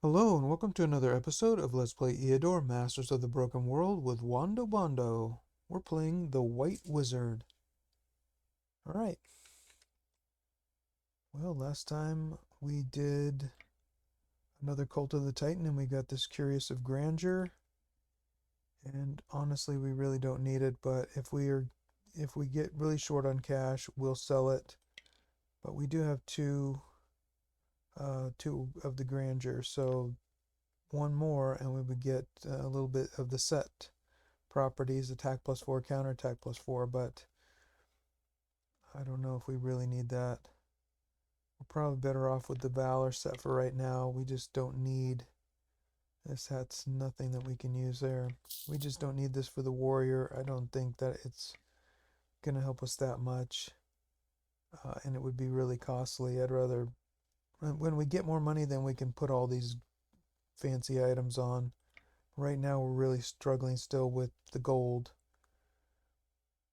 Hello and welcome to another episode of Let's Play Eador, Masters of the Broken World with Wando Bondo. We're playing the White Wizard. Alright, well last time we did another Cult of the Titan and we got this Curious of Grandeur. And honestly we really don't need it, but if we get really short on cash, we'll sell it. But we do have two of the Grandeur, so one more and we would get a little bit of the set properties, attack plus 4, counter attack plus 4, but I don't know if we really need that. We're probably better off with the Valor set for right now. We just don't need this. That's nothing that we can use there. We just don't need this for the Warrior. I don't think that it's going to help us that much, and it would be really costly. I'd rather, when we get more money, then we can put all these fancy items on. Right now, we're really struggling still with the gold.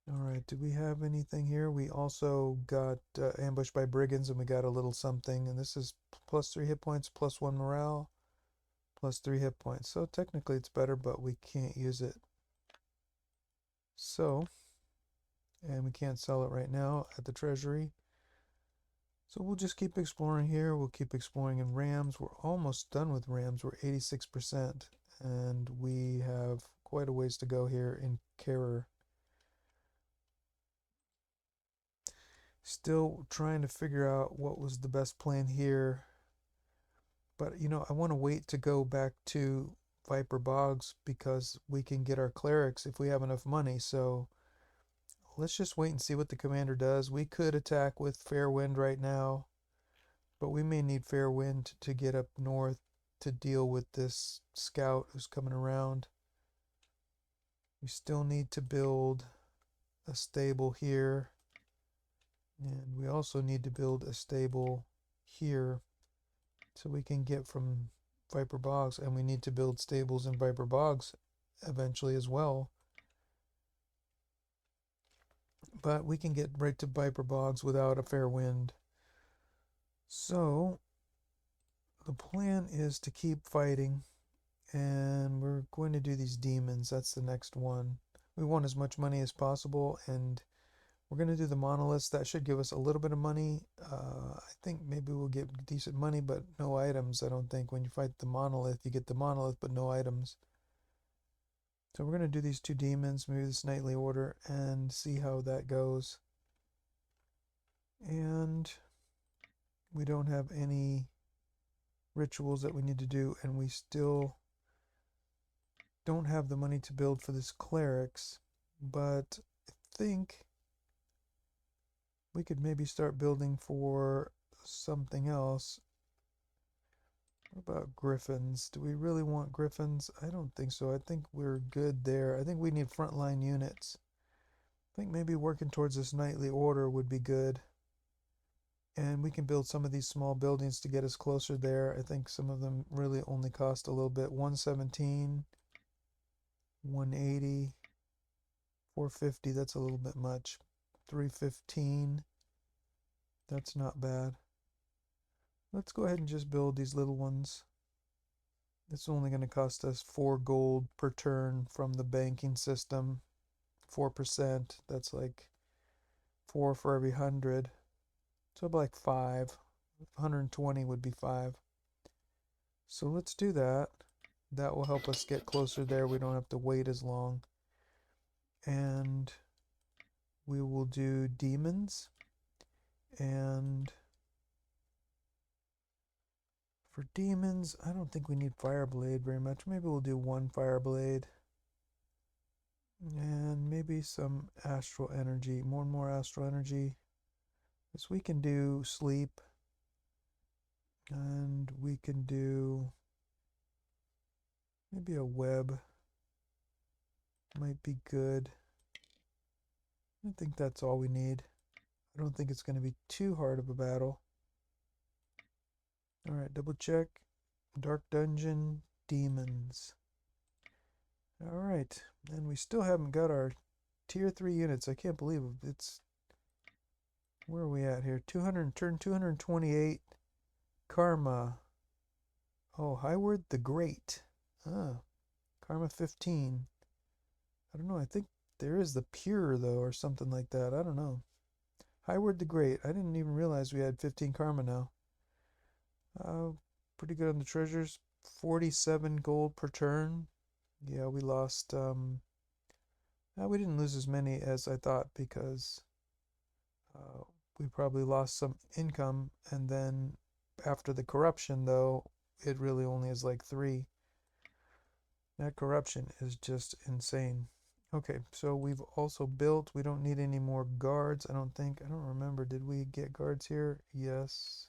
Alright, do we have anything here? We also got ambushed by brigands and we got a little something. And this is plus 3 hit points, plus 1 morale, plus 3 hit points. So technically it's better, but we can't use it. So, and we can't sell it right now at the treasury. So we'll just keep exploring here. We'll keep exploring in Rams. We're almost done with Rams. We're 86%. And we have quite a ways to go here in Carer. Still trying to figure out what was the best plan here. But, you know, I want to wait to go back to Viper Bogs because we can get our clerics if we have enough money. So let's just wait and see what the commander does. We could attack with Fair Wind right now, but we may need Fair Wind to get up north to deal with this scout who's coming around. We still need to build a stable here. And we also need to build a stable here so we can get from Viper Bogs, and we need to build stables in Viper Bogs eventually as well. But we can get right to Viper Bogs without a fair wind. So the plan is to keep fighting, and we're going to do these demons. That's the next one. We want as much money as possible, and we're going to do the monoliths. That should give us a little bit of money. I think maybe we'll get decent money, but no items. I don't think when you fight the monolith, you get the monolith, but no items. So we're going to do these two demons, maybe this knightly order, and see how that goes. And we don't have any rituals that we need to do, and we still don't have the money to build for this clerics, but I think we could maybe start building for something else. What about griffins? Do we really want griffins? I don't think so. I think we're good there. I think we need frontline units. I think maybe working towards this knightly order would be good. And we can build some of these small buildings to get us closer there. I think some of them really only cost a little bit. 117, 180, 450, that's a little bit much. 315, that's not bad. Let's go ahead and just build these little ones. It's only going to cost us 4 gold per turn from the banking system. 4%, that's like 4 for every 100. So like 5. 120 would be 5. So let's do that. That will help us get closer there. We don't have to wait as long. And we will do demons. And for demons, I don't think we need Fireblade very much. Maybe we'll do 1 Fireblade. And maybe some Astral Energy. More and more Astral Energy. Because we can do Sleep. And we can do maybe a Web. Might be good. I think that's all we need. I don't think it's going to be too hard of a battle. Alright, double check. Dark Dungeon, Demons. Alright, and we still haven't got our tier 3 units. I can't believe it. It's... Where are we at here? 200, turn 228. Karma. Oh, Highward the Great. Ah, Karma 15. I don't know. I think there is the Pure, though, or something like that. I don't know. Highward the Great. I didn't even realize we had 15 Karma now. Uh, Pretty good on the treasures. 47 gold per turn. Yeah, we lost. We didn't lose as many as I thought because uh, we probably lost some income. And then after the corruption, though, it really only is like 3. That corruption is just insane. Okay, so we've also built. We don't need any more guards, I don't think. I don't remember. Did we get guards here? Yes.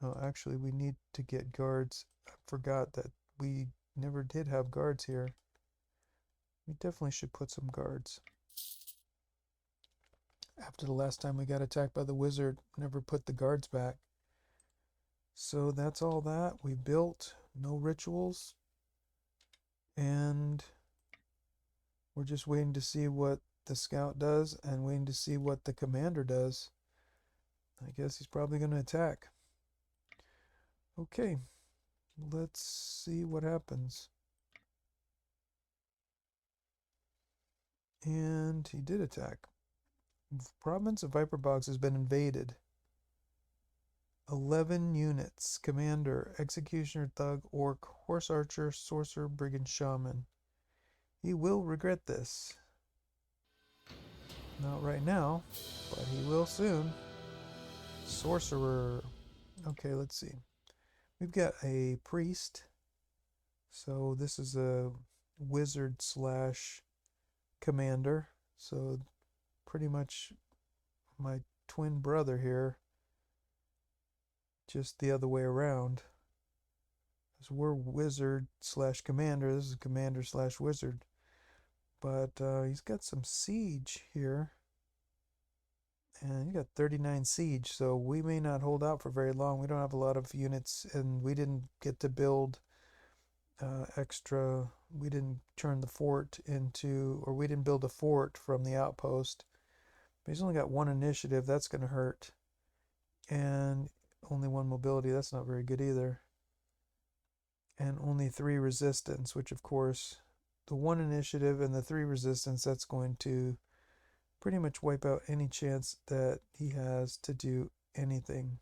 Oh, actually, we need to get guards. I forgot that we never did have guards here. We definitely should put some guards. After the last time we got attacked by the wizard, never put the guards back. So that's all that we built. No rituals. And we're just waiting to see what the scout does and waiting to see what the commander does. I guess he's probably going to attack. Okay, let's see what happens. And he did attack. The province of Viper Bogs has been invaded. 11 units. Commander, Executioner, Thug, Orc, Horse Archer, Sorcerer, Brigand, Shaman. He will regret this. Not right now, but he will soon. Sorcerer. Okay, let's see. We've got a priest. So this is a wizard slash commander. So pretty much my twin brother here, just the other way around. So we're wizard slash commander. This is commander slash wizard. But he's got some siege here. And he got 39 siege, so we may not hold out for very long. We don't have a lot of units, and we didn't get to build extra. We didn't turn the fort into, or we didn't build a fort from the outpost. But he's only got 1 initiative. That's going to hurt. And only 1 mobility. That's not very good either. And only 3 resistance, which of course, the 1 initiative and the 3 resistance, that's going to pretty much wipe out any chance that he has to do anything.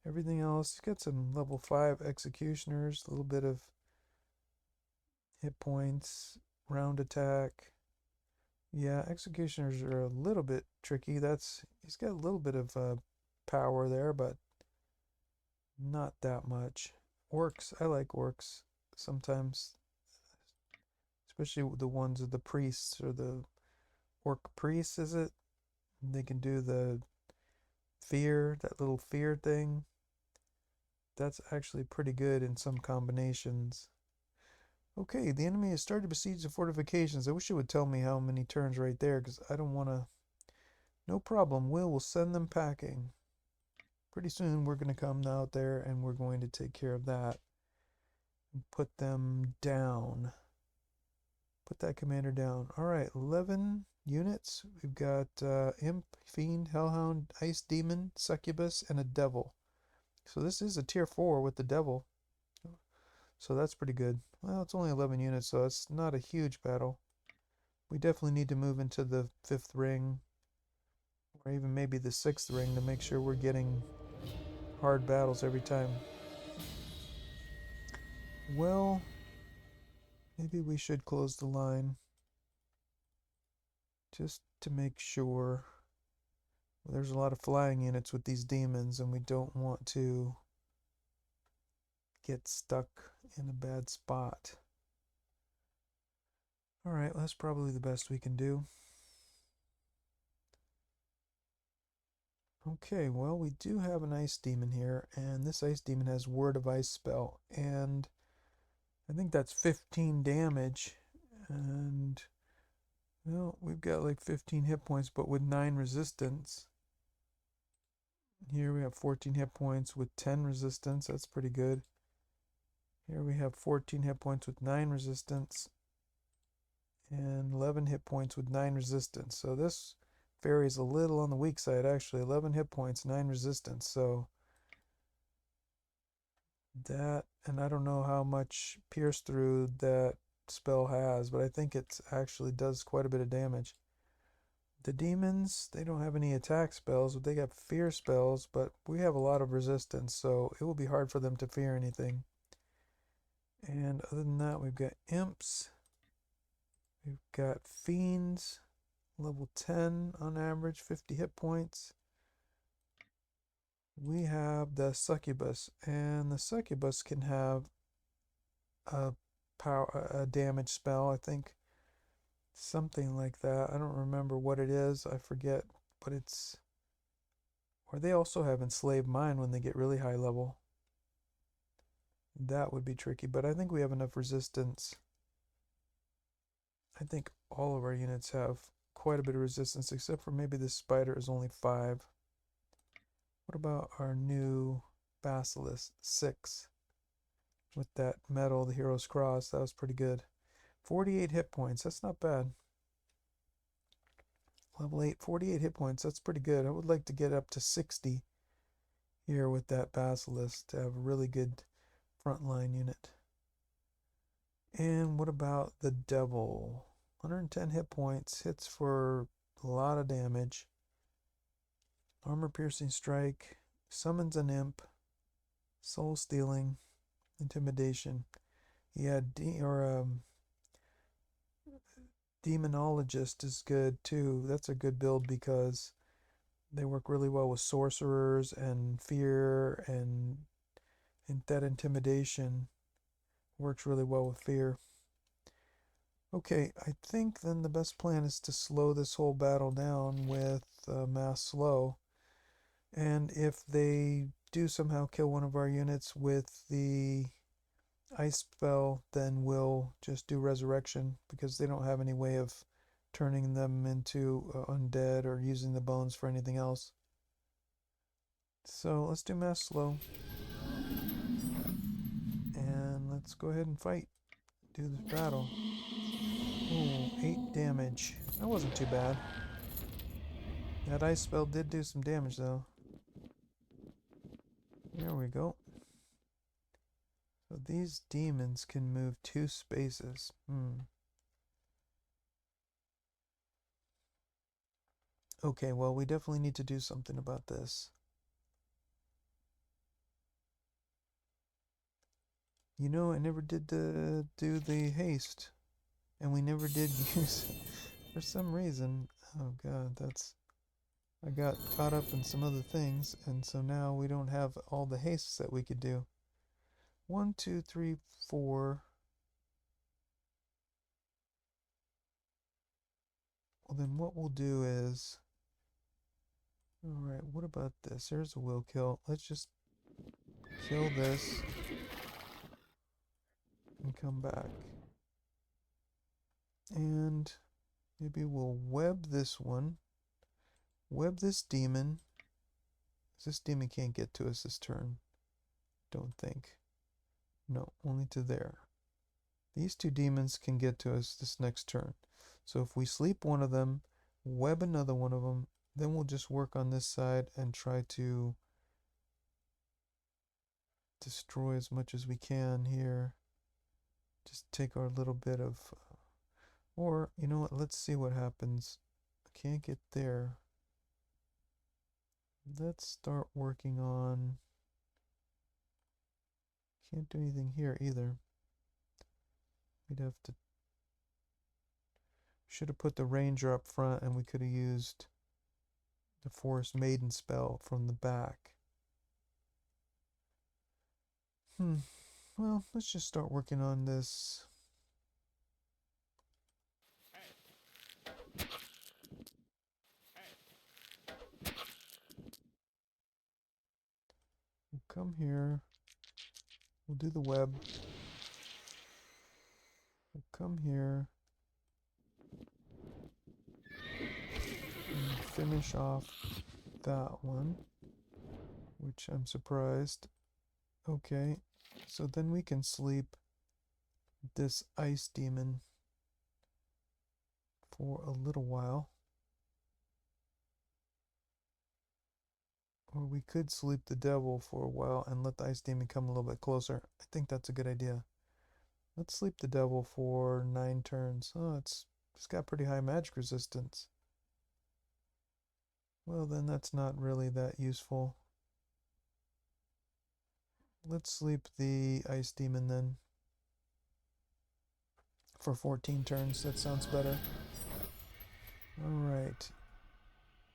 Everything else, he's got some level 5 executioners, a little bit of hit points, round attack. Yeah, executioners are a little bit tricky. He's got a little bit of power there, but not that much. Orcs, I like orcs sometimes, especially the ones of the priests or the orc priests, is it? They can do the fear, that little fear thing. That's actually pretty good in some combinations. Okay, the enemy has started to besiege the fortifications. I wish it would tell me how many turns right there, because I don't want to. No problem, we'll send them packing. Pretty soon we're going to come out there and we're going to take care of that. And put them down. Put that commander down. Alright, 11 units. We've got Imp, Fiend, Hellhound, Ice Demon, Succubus, and a Devil. So this is a tier 4 with the Devil. So that's pretty good. Well, it's only 11 units, so it's not a huge battle. We definitely need to move into the 5th ring, or even maybe the 6th ring, to make sure we're getting hard battles every time. Well, maybe we should close the line, just to make sure. There's a lot of flying units with these demons, and we don't want to get stuck in a bad spot. Alright, well, that's probably the best we can do. Okay, well, we do have an ice demon here, and this ice demon has Word of Ice spell, and I think that's 15 damage, and well, we've got like 15 hit points, but with 9 resistance. Here we have 14 hit points with 10 resistance. That's pretty good. Here we have 14 hit points with 9 resistance and 11 hit points with 9 resistance. So this varies a little on the weak side, actually. 11 hit points, 9 resistance. So That, and I don't know how much pierce through that spell has, but I think it actually does quite a bit of damage. The demons, they don't have any attack spells, but they got fear spells, but we have a lot of resistance, so it will be hard for them to fear anything. And other than that, we've got imps, we've got fiends, level 10 on average, 50 hit points. We have the succubus, and the succubus can have a a damage spell, I think something like that. I don't remember what it is, I forget, but it's, or they also have enslaved mind when they get really high level. That would be tricky, but I think we have enough resistance. I think all of our units have quite a bit of resistance, except for maybe this spider is only 5. What about our new basilisk? 6. With that medal, the hero's cross, that was pretty good. 48 hit points, that's not bad. Level 8, 48 hit points, that's pretty good. I would like to get up to 60 here with that basilisk to have a really good frontline unit. And what about the devil? 110 hit points, hits for a lot of damage. Armor piercing strike, summons an imp, soul stealing, intimidation. Yeah, demonologist is good too. That's a good build because they work really well with sorcerers and fear, and that intimidation works really well with fear. Okay, I think then the best plan is to slow this whole battle down with mass slow. And if they do somehow kill one of our units with the ice spell, then we'll just do resurrection because they don't have any way of turning them into undead or using the bones for anything else. So let's do mass slow. And let's go ahead and fight. Do this battle. Ooh, 8 damage. That wasn't too bad. That ice spell did do some damage though. There we go. So these demons can move 2 spaces. Okay, well, we definitely need to do something about this. You know, I never did do the haste. And we never did use, for some reason. Oh god, I got caught up in some other things, and so now we don't have all the hastes that we could do. 1, 2, 3, 4. Well, then what we'll do is, alright, what about this? There's a will kill. Let's just kill this and come back. And maybe we'll web this one. Web this demon. This demon can't get to us this turn. Don't think. No, only to there. These 2 demons can get to us this next turn. So if we sleep one of them, web another one of them, then we'll just work on this side and try to destroy as much as we can here. Just take our little bit of, or you know what, let's see what happens. I can't get there. Let's start working on, can't do anything here either. We'd have to, should have put the ranger up front, and we could have used the forest maiden spell from the back. Well, let's just start working on this. We'll come here. We'll do the web. We'll come here. And finish off that one, which I'm surprised. Okay, so then we can sleep this ice demon for a little while. Or we could sleep the devil for a while and let the ice demon come a little bit closer. I think that's a good idea. Let's sleep the devil for 9 turns. Oh, it's got pretty high magic resistance. Well, then that's not really that useful. Let's sleep the ice demon then. For 14 turns, that sounds better. Alright.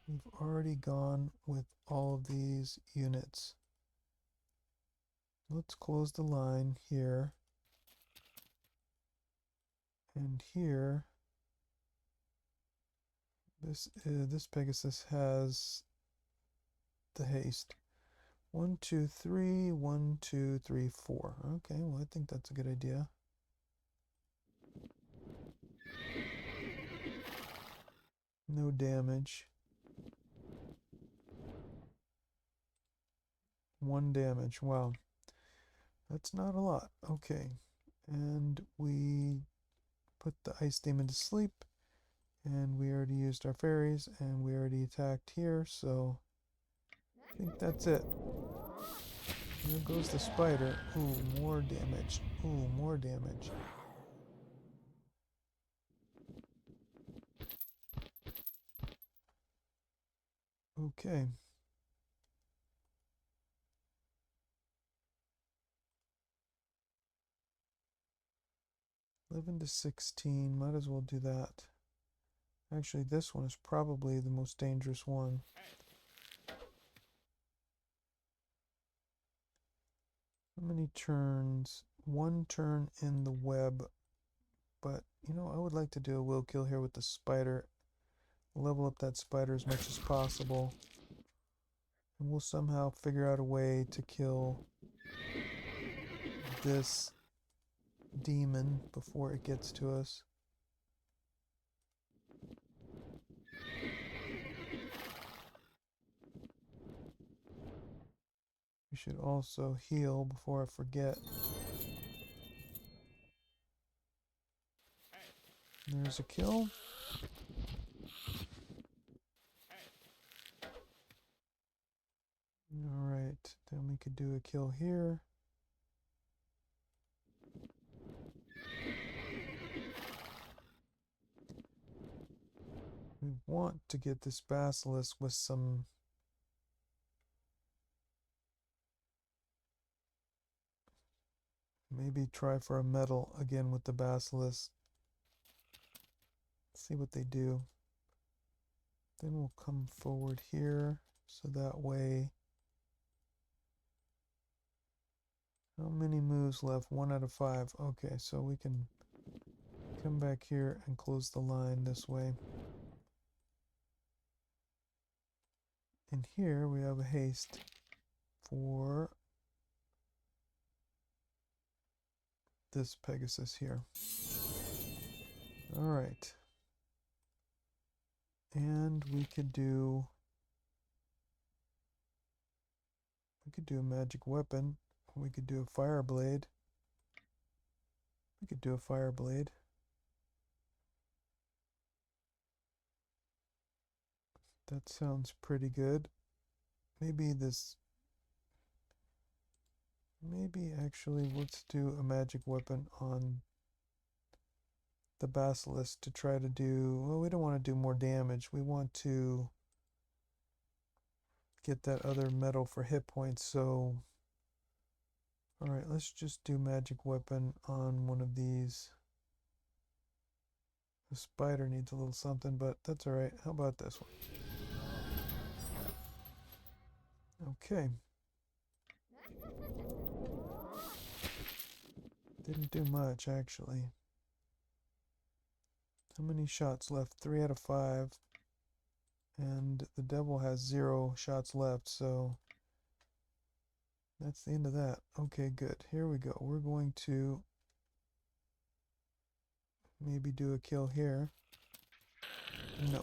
We've already gone with all of these units. Let's close the line here. And here, this Pegasus has the haste. 1, 2, 3, 1, 2, 3, 4. Okay, well I think that's a good idea. No damage. 1 damage. Wow. That's not a lot. Okay. And we put the ice demon to sleep. And we already used our fairies. And we already attacked here. So I think that's it. There goes the spider. Ooh, more damage. Ooh, more damage. Okay. 11 to 16. Might as well do that. Actually, this one is probably the most dangerous one. How many turns? 1 turn in the web. But, you know, I would like to do a will kill here with the spider. Level up that spider as much as possible. And we'll somehow figure out a way to kill this demon before it gets to us. We should also heal before I forget. There's a kill. Alright, then we could do a kill here. We want to get this basilisk with some maybe try for a medal again with the basilisk. See what they do. Then we'll come forward here so that way. How many moves left? 1 out of 5. Okay, so we can come back here and close the line this way. And here we have a haste for this Pegasus here. Alright. And we could do a magic weapon. We could do a fire blade. We could do a fire blade. That sounds pretty good. Maybe actually let's do a magic weapon on the basilisk to try to do, well, we don't want to do more damage. We want to get that other metal for hit points. So, alright, let's just do magic weapon on one of these. The spider needs a little something, but that's alright. How about this one? Okay. Didn't do much, actually. How many shots left? 3 out of 5. And the devil has 0 shots left, so that's the end of that. Okay, good. Here we go. We're going to maybe do a kill here. No.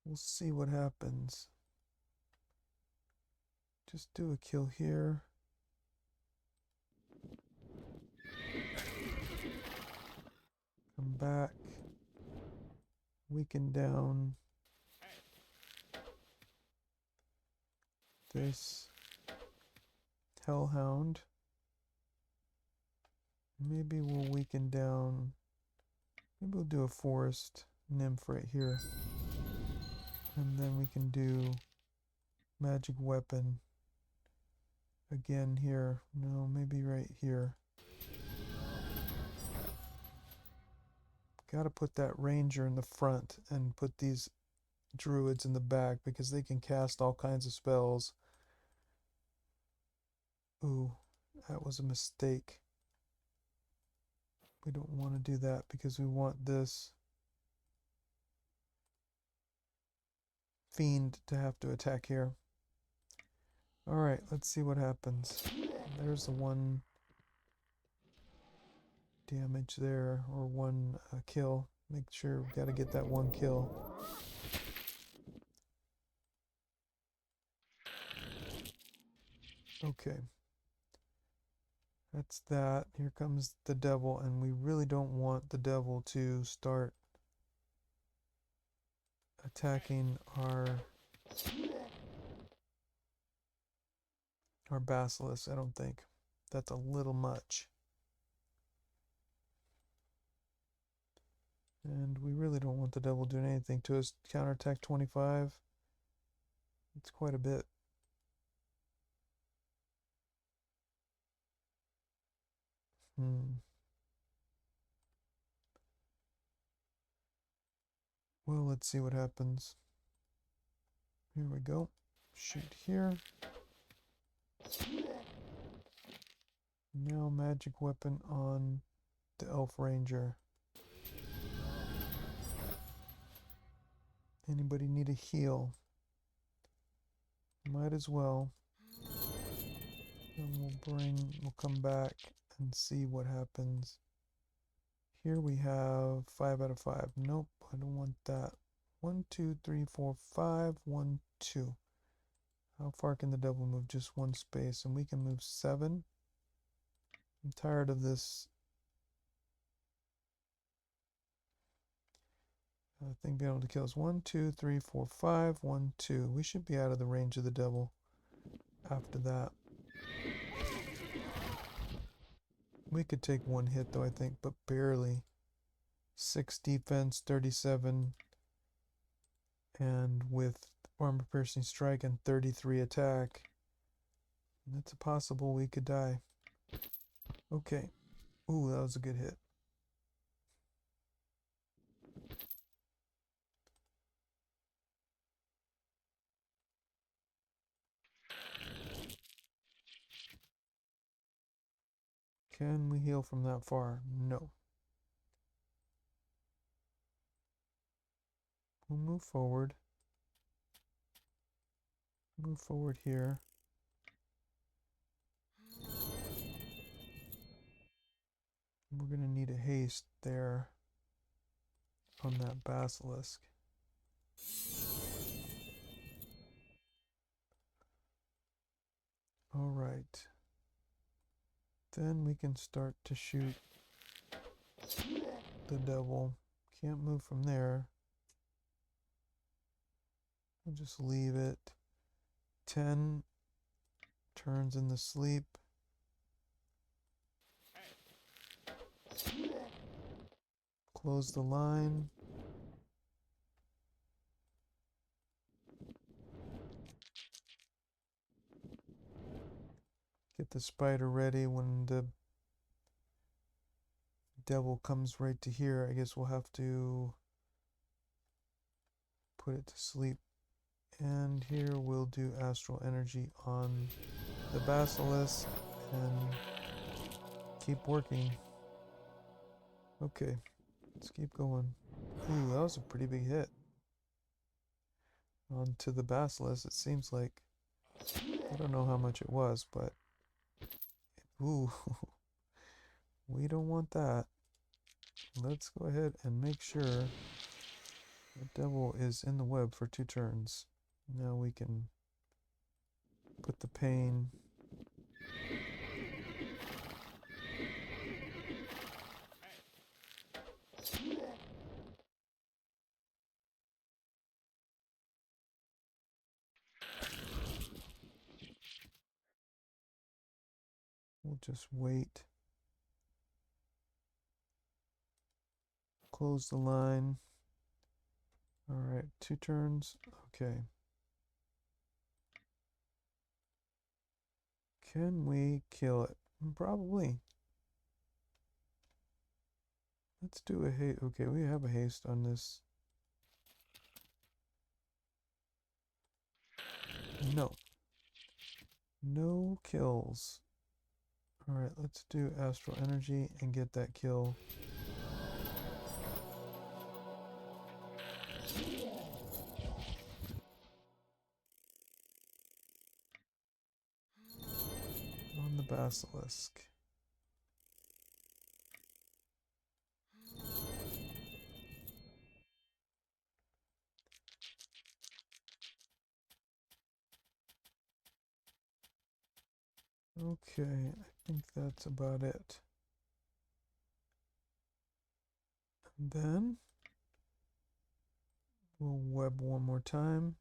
We'll see what happens. Just do a kill here. Come back. weaken down this hellhound. Maybe we'll weaken down, maybe we'll do a forest nymph right here. And then we can do magic weapon again here. No, maybe right here. Gotta put that ranger in the front and put these druids in the back because they can cast all kinds of spells. Ooh, that was a mistake. We don't want to do that because we want this fiend to have to attack here. Alright, let's see what happens. There's the one damage there, or one kill. Make sure we gotta get that one kill. Okay. That's that. Here comes the devil, and we really don't want the devil to start attacking our basilisk, I don't think. That's a little much. And we really don't want the devil doing anything to us. Counterattack 25. It's quite a bit. Well, let's see what happens. Here we go. Shoot here. Now magic weapon on the elf ranger. Anybody need a heal? Might as well. And we'll come back and see what happens. Here we have 5 out of 5. Nope, I don't want that. 1, 2, 3, 4, 5, 1, 2. How far can the devil move? Just one space, and we can move 7. I'm tired of this thing being able to kill us. 1, 2, 3, 4, 5, 1, 2. We should be out of the range of the devil after that. We could take one hit though, I think, but barely. 6 defense, 37, and with armor piercing strike and 33 attack, it's possible we could die. Okay. Ooh, that was a good hit. Can we heal from that far? No. We'll move forward. Move forward here. We're going to need a haste there on that basilisk. All right. Then we can start to shoot the devil. Can't move from there. I'll just leave it. 10 turns in the sleep. Close the line. Get the spider ready when the devil comes right to here. I guess we'll have to put it to sleep. And here we'll do astral energy on the basilisk and keep working. Okay, let's keep going. Ooh, that was a pretty big hit. Onto the basilisk, it seems like. I don't know how much it was, but ooh, we don't want that. Let's go ahead and make sure the devil is in the web for 2 turns. Now we can put the pain. We'll just wait. Close the line. All right, 2 turns. Okay. Can we kill it? Probably. Let's do a haste. Okay, we have a haste on this. No. No kills. Alright, let's do Astral Energy and get that kill. On the Basilisk. Okay, I think that's about it. And then we'll web one more time.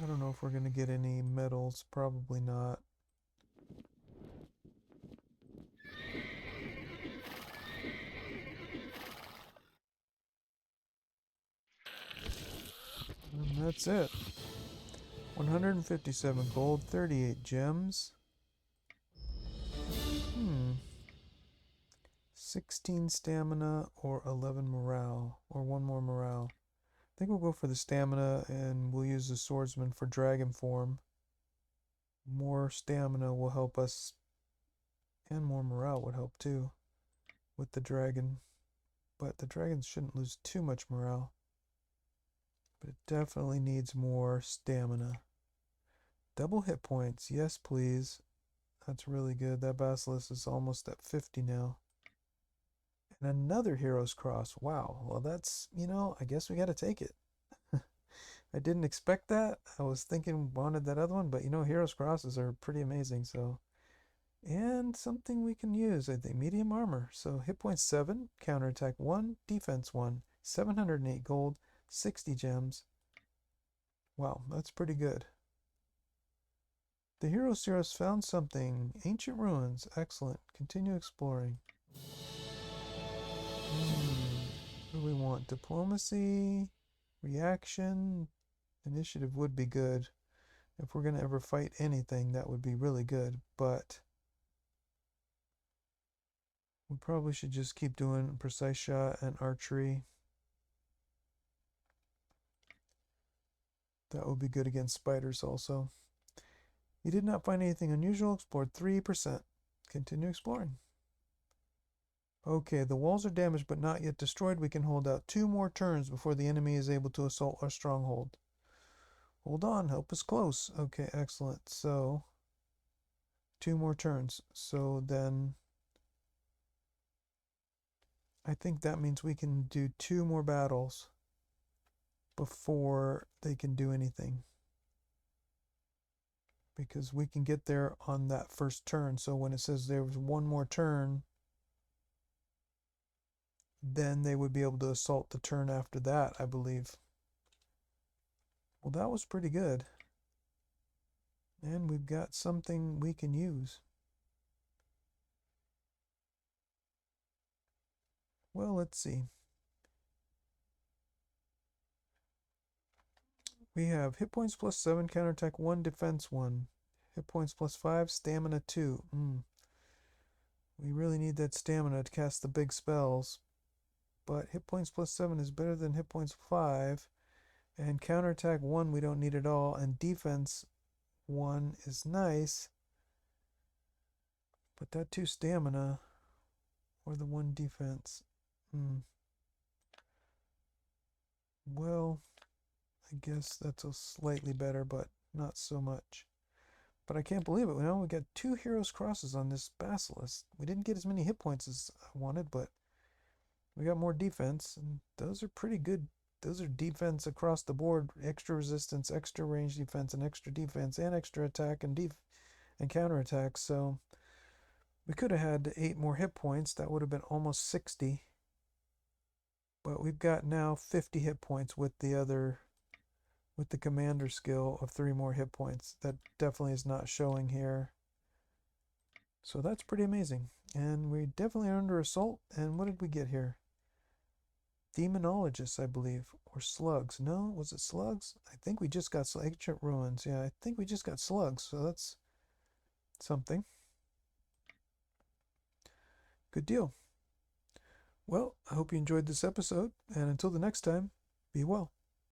I don't know if we're going to get any medals. Probably not. And that's it. 157 gold, 38 gems. 16 stamina or 11 morale, or 1 more morale. I think we'll go for the stamina and we'll use the swordsman for dragon form. More stamina will help us, and more morale would help too with the dragon. But the dragons shouldn't lose too much morale. But it definitely needs more stamina. Double hit points, yes please. That's really good. That basilisk is almost at 50 now. And another Hero's Cross. Wow. Well, that's, I guess we got to take it. I didn't expect that. I was thinking wanted that other one, but Hero's Crosses are pretty amazing. So, and something we can use, I think, medium armor. So hit points 7, counterattack 1, defense 1, 708 gold, 60 gems. Wow, that's pretty good. The Hero Series found something. Ancient ruins. Excellent. Continue exploring. What do we want? Diplomacy, reaction, initiative would be good. If we're going to ever fight anything, that would be really good. But we probably should just keep doing precise shot and archery. That would be good against spiders also. You did not find anything unusual. Explored 3%. Continue exploring. Okay, the walls are damaged but not yet destroyed. We can hold out 2 more turns before the enemy is able to assault our stronghold. Hold on, help is close. Okay, excellent. So, 2 more turns. So then, I think that means we can do 2 more battles before they can do anything. Because we can get there on that first turn. So when it says there was 1 more turn, then they would be able to assault the turn after that, I believe. Well, that was pretty good. And we've got something we can use. Well, let's see. We have hit points plus 7, counterattack 1, defense 1. Hit points plus 5, stamina 2. We really need that stamina to cast the big spells. But hit points plus 7 is better than hit points 5. And counterattack 1 we don't need at all. And defense 1 is nice. But that 2 stamina or the 1 defense. Well, I guess that's a slightly better, but not so much. But I can't believe it. We got 2 Hero's Crosses on this Basilisk. We didn't get as many hit points as I wanted, but we got more defense, and those are pretty good. Those are defense across the board. Extra resistance, extra range defense, and extra defense, and extra attack and counterattack. So we could have had 8 more hit points. That would have been almost 60. But we've got now 50 hit points with the commander skill of 3 more hit points. That definitely is not showing here. So that's pretty amazing. And we definitely are under assault. And what did we get here? Demonologists, I believe. Or slugs. No, was it slugs? I think we just got ancient ruins. Yeah, I think we just got slugs. So that's something. Good deal. Well, I hope you enjoyed this episode. And until the next time, be well.